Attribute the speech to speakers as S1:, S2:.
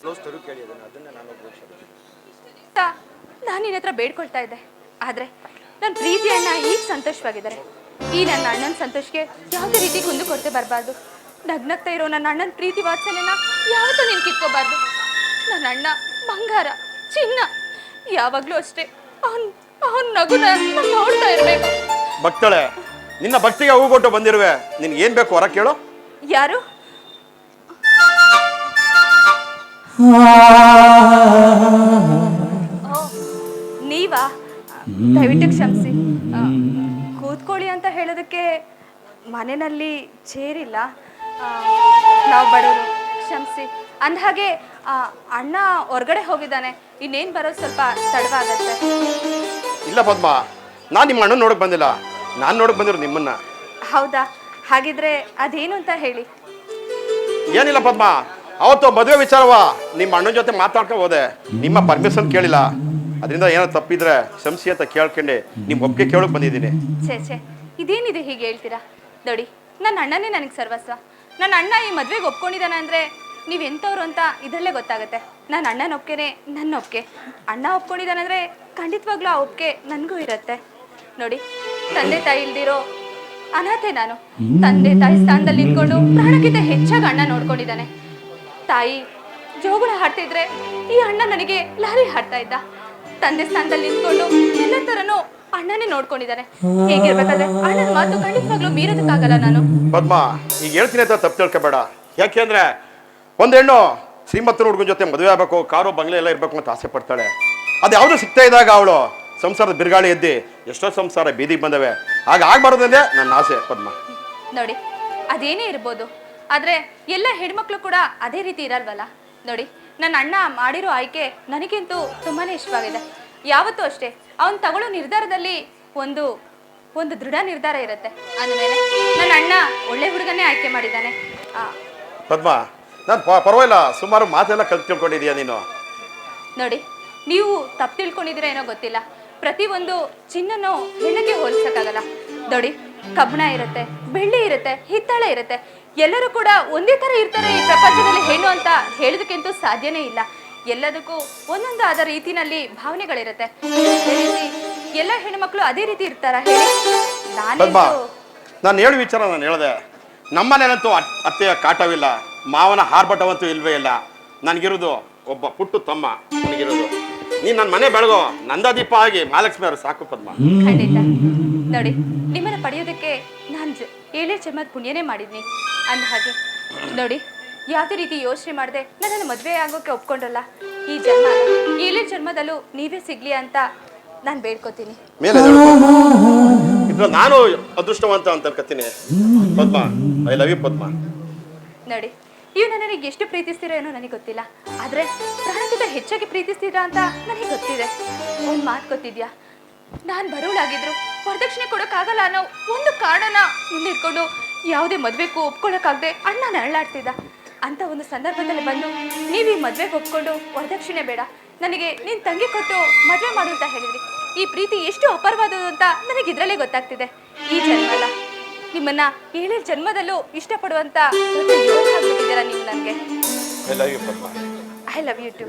S1: Close ತರು ಕೇಳಿ ಅದನ್ನ ನಾನು
S2: ನಾನು ನಿನ್ನ ಹತ್ರ ಬೇಡ್ಕೊಳ್ತಾ ಇದ್ದೆ, ಆದರೆ ನನ್ನ ಪ್ರೀತಿ ಅಣ್ಣ ಈಗ ಸಂತೋಷವಾಗಿದ್ದಾರೆ. ಈ ನನ್ನ ಅಣ್ಣನ ಸಂತೋಷಕ್ಕೆ ಯಾವುದೇ ರೀತಿ ಕುಂದು ಕೊರತೆ ಬರಬಾರ್ದು. ನಗ್ನಗ್ತಾ ಇರೋ ನನ್ನ ಅಣ್ಣನ ಪ್ರೀತಿ ವಾತ್ಸಲ್ಯನ ಯಾವತ್ತೂ ನೀನು ಕಿತ್ಕೋಬಾರ್ದು. ನನ್ನ ಅಣ್ಣ ಬಂಗಾರ ಚಿನ್ನ, ಯಾವಾಗಲೂ ಅಷ್ಟೇ ಅವನ ನಗುನ ನಾನು ನೋಡ್ತಾ ಇರಬೇಕು.
S1: ಭಕ್ತಳೆ, ನಿನ್ನ ಭಕ್ತಿಗೆ ಹೂಗೊಟ್ಟು ಬಂದಿರುವೆ, ನಿನ್ಗೆ ಏನು ಬೇಕು ಹೊರ ಕೇಳು.
S2: ಯಾರು? ನೀವಾ? ದಯವಿಟ್ಟು ಕ್ಷಮಿಸಿ. ಕೂತ್ಕೊಳ್ಳಿ ಅಂತ ಹೇಳೋದಕ್ಕೆ ಮನೆಯಲ್ಲಿ ಚೇರಿಲ್ಲ, ನಾವು ಬಡವರು, ಕ್ಷಮಿಸಿ. ಅಂದಹಾಗೆ ಅಣ್ಣ ಹೊರಗಡೆ ಹೋಗಿದ್ದಾನೆ, ಇನ್ನೇನು ಬರೋದು ಸ್ವಲ್ಪ ತಡವಾಗತ್ತೆ.
S1: ಇಲ್ಲ ಪದ್ಮ, ನಾನು ನಿಮ್ಮ ಅಣ್ಣ ನೋಡಕ್ ಬಂದಿಲ್ಲ, ನಾನು ನೋಡಕ್ ಬಂದಿರೋ ನಿಮ್ಮನ್ನ.
S2: ಹೌದಾ? ಹಾಗಿದ್ರೆ ಅದೇನು ಅಂತ ಹೇಳಿ.
S1: ಏನಿಲ್ಲ ಪದ್ಮ, ಅವತ್ತು ಮದುವೆ ವಿಚಾರವ ನಿಮ್ಮ ಅಣ್ಣನ ಜೊತೆ ಮಾತಾಡ್ಕೊಂಡು ಹೋದೆ, ನಿಮ್ಮ ಪರ್ಮಿಷನ್ ಕೇಳಿಲ್ಲ. ಅದರಿಂದ ಏನೋ ತಪ್ಪಿದ್ರೆ ಕ್ಷಮಿಸಿ ಅಂತ ಕೇಳ್ಕೊಂಡೆ ನಿಮ್ಮ ಒಪ್ಪಿಗೆ ಕೇಳೋಕೆ ಬಂದಿದ್ದೀನಿ.
S2: ಛೇ, ಇದೇನಿದೆ ಹೀಗೆ ಹೇಳ್ತೀರಾ? ನೋಡಿ, ನನ್ನ ಅಣ್ಣನೇ ನನಗೆ ಸರ್ವಸ್ವ. ನನ್ನ ಅಣ್ಣ ಈ ಮದುವೆಗೆ ಒಪ್ಕೊಂಡಿದ್ದಾನೆ ಅಂದರೆ ನೀವು ಎಂಥವ್ರು ಅಂತ ಇದರಲ್ಲೇ ಗೊತ್ತಾಗುತ್ತೆ. ನನ್ನ ಅಣ್ಣನ ಒಪ್ಪಿಗೆನೇ ನನ್ನ ಒಪ್ಪಿಗೆ. ಅಣ್ಣ ಒಪ್ಕೊಂಡಿದ್ದಾನಂದರೆ ಖಂಡಿತವಾಗ್ಲೂ ಆ ಒಪ್ಪಿಗೆ ನನಗೂ ಇರುತ್ತೆ. ನೋಡಿ, ತಂದೆ ತಾಯಿ ಇಲ್ದಿರೋ ಅನಾಥೆ ನಾನು. ತಂದೆ ತಾಯಿ ಸ್ಥಾನದಲ್ಲಿ ನಿಂತ್ಕೊಂಡು ಪ್ರಾಣಕ್ಕಿಂತ ಹೆಚ್ಚಾಗಿ ಅಣ್ಣ ನೋಡ್ಕೊಂಡಿದ್ದಾನೆ. ತಾಯಿ ಜೋಗುಳ ಹಾಡ್ತಿದ್ರೆ ಈ ಅಣ್ಣ ನನಗೆ ಲಾರಿ ಹಾಡ್ತಾ ಇದ್ದ. ತಂದೆ ಸ್ಥಾನದಲ್ಲಿ ನಿಂತ್ಕೊಂಡು ಎಲ್ಲ ಥರನೂ ಅಣ್ಣನೇ ನೋಡ್ಕೊಂಡಿದ್ದಾನೆ. ಹೇಗಿರ್ಬೇಕಾದ್ರೆ ಅಣ್ಣನ ಮಾತು ಖಂಡಿತವಾಗ್ಲೂ ಮೀರೋದಕ್ಕಾಗಲ್ಲ ನಾನು.
S1: ಪದ್ಮ, ಈಗ ಹೇಳ್ತೀನಿ ಅಂತ ತಪ್ಪು ತಿಳ್ಕೊಬೇಡ. ಯಾಕೆಂದ್ರೆ ಒಂದು ಹೆಣ್ಣು ಶ್ರೀಮಂತನ ಹುಡುಗನ ಜೊತೆ ಮದುವೆ ಆಗಬೇಕು, ಕಾರು ಬಂಗ್ಲೆ ಎಲ್ಲ ಇರಬೇಕು ಅಂತ ಆಸೆ ಪಡ್ತಾಳೆ. ಅದು ಯಾವುದು ಸಿಗ್ತಾ ಇದ್ದಾಗ ಅವಳು ಸಂಸಾರದ ಬಿರುಗಾಳಿ ಎದ್ದಿ ಎಷ್ಟೋ ಸಂಸಾರ ಬೀದಿಗೆ ಬಂದವೆ. ಆಗ ಆಗ್ಬಾರ್ದಂದ್ರೆ ನನ್ನ ಆಸೆ ಪದ್ಮ.
S2: ನೋಡಿ, ಅದೇನೇ ಇರ್ಬೋದು, ಆದರೆ ಎಲ್ಲ ಹೆಣ್ಮಕ್ಳು ಕೂಡ ಅದೇ ರೀತಿ ಇರಲ್ವಲ್ಲ. ನೋಡಿ, ನನ್ನ ಅಣ್ಣ ಮಾಡಿರೋ ಆಯ್ಕೆ ನನಗಂತೂ ತುಂಬಾ ಇಷ್ಟವಾಗಿದೆ. ಯಾವತ್ತೂ ಅಷ್ಟೇ ಅವನು ತಗೊಳ್ಳೋ ನಿರ್ಧಾರದಲ್ಲಿ ಒಂದು ದೃಢ ನಿರ್ಧಾರ ಇರುತ್ತೆ. ಅಂದಮೇಲೆ ನನ್ನ ಅಣ್ಣ ಒಳ್ಳೆ ಹುಡುಗನೇ ಆಯ್ಕೆ ಮಾಡಿದ್ದಾನೆ.
S1: ಪದ್ಮ, ನಾನು ಪರವಾಗಿಲ್ಲ, ಸುಮಾರು ಮಾತೆಲ್ಲ ಕಲ್ತು ತಿಳ್ಕೊಂಡಿದೀಯ ನೀನು.
S2: ನೋಡಿ, ನೀವು ತಪ್ಪು ತಿಳ್ಕೊಂಡಿದ್ದೀರಾ ಏನೋ ಗೊತ್ತಿಲ್ಲ. ಪ್ರತಿಯೊಂದು ಚಿನ್ನನೂ ಹೆಣ್ಣಿಗೆ ಹೋಲಿಸೋಕ್ಕಾಗಲ್ಲ. ನೋಡಿ, ಕಬ್ಬಣ ಇರುತ್ತೆ, ಬೆಳ್ಳಿ ಇರುತ್ತೆ, ಹಿತ್ತಾಳೆ ಇರುತ್ತೆ, ಎಲ್ಲರೂ ಕೂಡ ಒಂದೇ ಥರ ಇರ್ತಾರೆ ಈ ಪ್ರಪಂಚದಲ್ಲಿ ಹೆಣ್ಣು ಅಂತ ಹೇಳೋದಕ್ಕಂತೂ ಸಾಧ್ಯನೇ ಇಲ್ಲ. ಎಲ್ಲದಕ್ಕೂ ಒಂದೊಂದು ಆದ ರೀತಿನಲ್ಲಿ ಭಾವನೆಗಳಿರುತ್ತೆ. ಅದೇ ರೀತಿ ಎಲ್ಲ ಹೆಣ್ಣುಮಕ್ಳು ಅದೇ ರೀತಿ ಇರ್ತಾರ ಹೇಳಿ?
S1: ನಾನು ಹೇಳಿ ವಿಚಾರ ನಾನು ಹೇಳಿದೆ. ನಮ್ಮನೇನಂತೂ ಅತ್ತೆಯ ಕಾಟವಿಲ್ಲ, ಮಾವನ ಹಾರ್ಬಟವಂತೂ ಇಲ್ವೇ ಇಲ್ಲ. ನನಗಿರೋದು ಒಬ್ಬ ಪುಟ್ಟು ತಮ್ಮ, ನನಗಿರೋದು ನೀನು ನನ್ನ ಮನೆ ಬೆಳಗೋ ನಂದಾದೀಪ ಆಗಿ ಮಹಾಲಕ್ಷ್ಮಿ ಅವರು ಸಾಕು ಪದ್ಮ.
S2: ಖಂಡಿತ. ನೋಡಿ, ನಿಮ್ಮನ್ನ ಪಡೆಯೋದಕ್ಕೆ ನಾನು 7 ಜನ್ಮದ ಪುಣ್ಯನೇ ಮಾಡಿದ್ನಿ. ಅಂದ ಹಾಗೆ ನೋಡಿ, ಯಾವುದೇ ರೀತಿ ಯೋಚನೆ ಮಾಡದೆ ನನ್ನನ್ನು ಮದುವೆ ಆಗೋಕೆ ಒಪ್ಕೊಂಡ್ರಲ್ಲ, ಈ ಜನ್ಮ 7 ಜನ್ಮದಲ್ಲೂ ನೀವೇ ಸಿಗ್ಲಿ ಅಂತ ನಾನು ಬೇಡ್ಕೋತೀನಿ.
S1: ಮೇಲೆ ನಾನು ಅದೃಷ್ಟವಂತ ಅಂತ ಅನ್ಕೋತೀನಿ ಪದ್ಮ. ಐ ಲವ್ ಯು ಪದ್ಮ.
S2: ನೋಡಿ, ನೀವು ನನಗೆ ಎಷ್ಟು ಪ್ರೀತಿಸ್ತೀರೋ ಏನೋ ನನಗೆ ಗೊತ್ತಿಲ್ಲ, ಆದರೆ ಪ್ರಾಣಕ್ಕಿಂತ ಹೆಚ್ಚಾಗಿ ಪ್ರೀತಿಸ್ತೀರಾ ಅಂತ ನನಗೆ ಗೊತ್ತಿದೆ. ಒಂದು ಮಾತು ಗೊತ್ತಿದ್ಯಾ? ನಾನು ಬರೋಳಾಗಿದ್ರು ವರದಕ್ಷಿಣೆ ಕೊಡೋಕ್ಕಾಗಲ್ಲ ಅನ್ನೋ ಒಂದು ಕಾರಣನ ಮುಂದಿಟ್ಕೊಂಡು ಯಾವುದೇ ಮದುವೆಗೂ ಒಪ್ಕೊಳ್ಳೋಕ್ಕಾಗದೆ ಅಣ್ಣ ನರಳಾಡ್ತಿದ್ದ. ಅಂತ ಒಂದು ಸಂದರ್ಭದಲ್ಲಿ ಬಂದು ನೀವು ಈ ಮದುವೆಗೆ ಒಪ್ಕೊಂಡು ವರದಕ್ಷಿಣೆ ಬೇಡ, ನನಗೆ ನಿನ್ನ ತಂಗಿ ಕೊಟ್ಟು ಮದುವೆ ಮಾಡು ಅಂತ ಹೇಳಿದ್ರಿ. ಈ ಪ್ರೀತಿ ಎಷ್ಟು ಅಪರವಾದದ್ದು ಅಂತ ನನಗೆ ಇದರಲ್ಲೇ ಗೊತ್ತಾಗ್ತಿದೆ. ಈ ಜನ್ಮ ಅಲ್ಲ, ನಿಮ್ಮನ್ನ 7 ಜನ್ಮದಲ್ಲೂ ಇಷ್ಟಪಡುವಂತ ಯೋಚನೆ ಆಗ್ಬಿಟ್ಟಿದ್ದೀರಾ ನೀವು ನನಗೆ.
S1: I love you Padma.
S2: I love you to.